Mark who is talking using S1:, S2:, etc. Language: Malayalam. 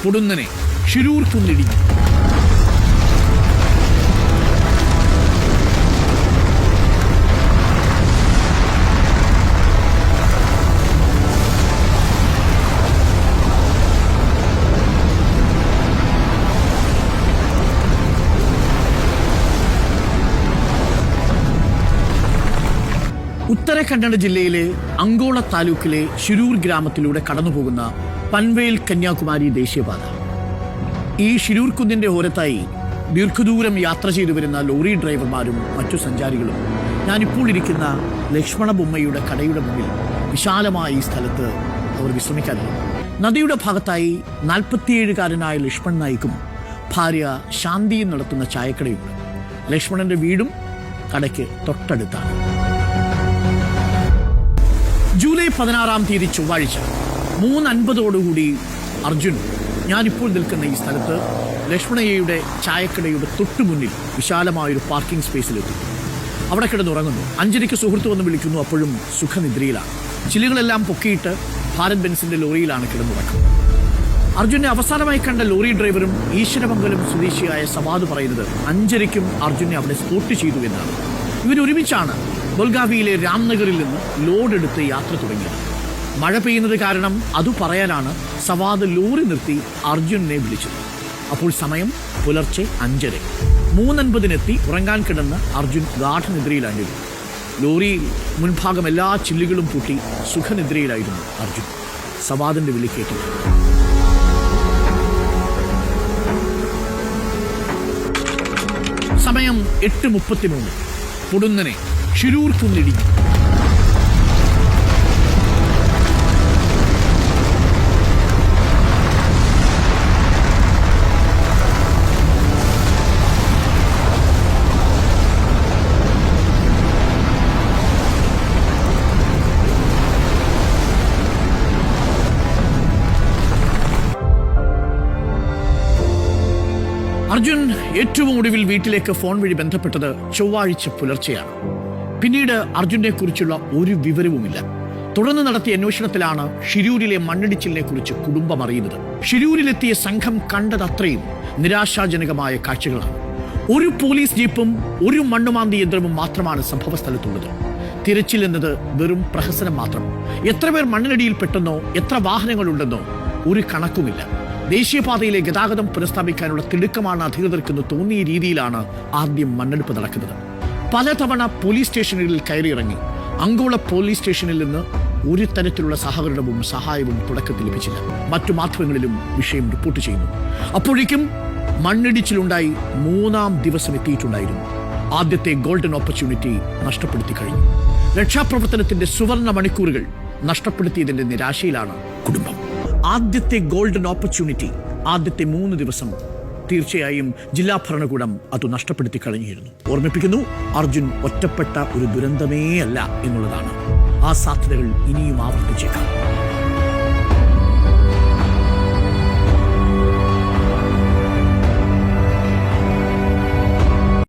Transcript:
S1: പൊടുന്നനെ ഷിരൂർ കുന്നിടിഞ്ഞു. ഉത്തരാഖണ്ഡ് ജില്ലയിലെ അങ്കോള താലൂക്കിലെ ഷിരൂർ ഗ്രാമത്തിലൂടെ കടന്നുപോകുന്ന പൻവേൽ കന്യാകുമാരി ദേശീയപാത. ഈ ഷിരൂർ കുന്നിന്റെ ഓരത്തായി ദീർഘദൂരം യാത്ര ചെയ്തു വരുന്ന ലോറി ഡ്രൈവർമാരും മറ്റു സഞ്ചാരികളും ഞാനിപ്പോൾ ഇരിക്കുന്ന ലക്ഷ്മണ ബൊമ്മയുടെ കടയുടെ മുന്നിൽ വിശാലമായ ഈ സ്ഥലത്ത് അവർ വിശ്രമിക്കാറുണ്ട്. നദിയുടെ ഭാഗത്തായി 47-കാരനായ ലക്ഷ്മൺ നായിക്കും ഭാര്യ ശാന്തിയും നടത്തുന്ന ചായക്കടയുണ്ട്. ലക്ഷ്മണന്റെ വീടും കടയ്ക്ക് തൊട്ടടുത്താണ്. ജൂലൈ 16-ാം തീയതി ചൊവ്വാഴ്ച 3:50 അർജുൻ ഞാനിപ്പോൾ നിൽക്കുന്ന ഈ സ്ഥലത്ത് ലക്ഷ്മണയ്യയുടെ ചായക്കടയുടെ തൊട്ടുമുന്നിൽ വിശാലമായൊരു പാർക്കിംഗ് സ്പേസിലെത്തി. അവിടെ കിടന്നുറങ്ങുന്നു. 5:30 സുഹൃത്ത് വന്ന് വിളിക്കുന്നു. അപ്പോഴും സുഖനിദ്രയിലാണ്. ചില്ലുകളെല്ലാം പൊക്കിയിട്ട് ഭാരത് ബെൻസിന്റെ ലോറിയിലാണ് കിടന്നുറക്കുന്നത്. അർജുനെ അവസാനമായി കണ്ട ലോറി ഡ്രൈവറും ഈശ്വരമംഗലം സ്വദേശിയായ സവാദ് പറയുന്നത് 5:30-ക്കും അർജുനെ അവിടെ സ്പോട്ട് ചെയ്തു എന്നാണ്. ഇവരൊരുമിച്ചാണ് ബൽഗാവിയിലെ രാംനഗറിൽ നിന്ന് ലോഡെടുത്ത് യാത്ര തുടങ്ങിയത്. മഴ പെയ്യുന്നത് കാരണം അത് പറയാനാണ് സവാദ് ലോറി നിർത്തി അർജുനെ വിളിച്ചത്. അപ്പോൾ സമയം പുലർച്ചെ 5:30. 3:50-നെത്തി ഉറങ്ങാൻ കിടന്ന് അർജുൻ ഗാഠനിദ്രയിലായിരുന്നു. ലോറിയിൽ മുൻഭാഗം എല്ലാ ചില്ലുകളും പൂട്ടി സുഖനിദ്രയിലായിരുന്നു അർജുൻ. സവാദിന്റെ വിളി കേട്ടു. സമയം 8:33. പൊടുന്നനെ ഷിരൂർ കുന്നിടിഞ്ഞു. അർജുൻ ഏറ്റവും ഒടുവിൽ വീട്ടിലേക്ക് ഫോൺ വഴി ബന്ധപ്പെട്ടത് ചൊവ്വാഴ്ച പുലർച്ചെയാണ്. പിന്നീട് അർജുനെ കുറിച്ചുള്ള ഒരു വിവരവുമില്ല. തുടർന്ന് നടത്തിയ അന്വേഷണത്തിലാണ് ഷിരൂരിലെ മണ്ണിടിച്ചിലിനെ കുറിച്ച് കുടുംബം അറിയുന്നത്. ഷിരൂരിലെത്തിയ സംഘം കണ്ടതത്രയും നിരാശാജനകമായ കാഴ്ചകളാണ്. ഒരു പോലീസ് ജീപ്പും ഒരു മണ്ണുമാന്തി യന്ത്രവും മാത്രമാണ് സംഭവ സ്ഥലത്തുള്ളത്. തിരച്ചിൽ എന്നത് വെറും പ്രഹസനം മാത്രം. എത്ര പേർ മണ്ണിനടിയിൽ പെട്ടെന്നോ എത്ര വാഹനങ്ങളുണ്ടെന്നോ ഒരു കണക്കുമില്ല. ദേശീയപാതയിലെ ഗതാഗതം പുനഃസ്ഥാപിക്കാനുള്ള തിടുക്കമാണ് അധികൃതർക്കെന്ന് തോന്നിയ രീതിയിലാണ് ആദ്യം മണ്ണെടുപ്പ് നടക്കുന്നത്. പലതവണ പോലീസ് സ്റ്റേഷനുകളിൽ കയറിയിറങ്ങി. അങ്കോള പോലീസ് സ്റ്റേഷനിൽ നിന്ന് ഒരു തരത്തിലുള്ള സഹകരണവും സഹായവും തുടക്കത്തിൽ ലഭിച്ചില്ല. മറ്റു മാധ്യമങ്ങളിലും വിഷയം റിപ്പോർട്ട് ചെയ്യുന്നു. അപ്പോഴേക്കും മണ്ണിടിച്ചിലുണ്ടായി 3-ാം ദിവസം എത്തിയിട്ടുണ്ടായിരുന്നു. ആദ്യത്തെ ഗോൾഡൻ ഓപ്പർച്യൂണിറ്റി നഷ്ടപ്പെടുത്തി കഴിഞ്ഞു. രക്ഷാപ്രവർത്തനത്തിന്റെ സുവർണ മണിക്കൂറുകൾ നഷ്ടപ്പെടുത്തിയതിന്റെ നിരാശയിലാണ് കുടുംബം. ആദ്യത്തെ ഗോൾഡൻ ഓപ്പർച്യൂണിറ്റി, ആദ്യത്തെ 3 ദിവസം തീർച്ചയായും ജില്ലാ ഭരണകൂടം അത് നഷ്ടപ്പെടുത്തി കഴിഞ്ഞിരുന്നു. ഓർമ്മിപ്പിക്കുന്നു, അർജുൻ ഒറ്റപ്പെട്ട ഒരു ദുരന്തമേ അല്ല എന്നുള്ളതാണ്. ആ സാധ്യതകൾ ഇനിയും ആവർത്തിച്ചേക്കാം.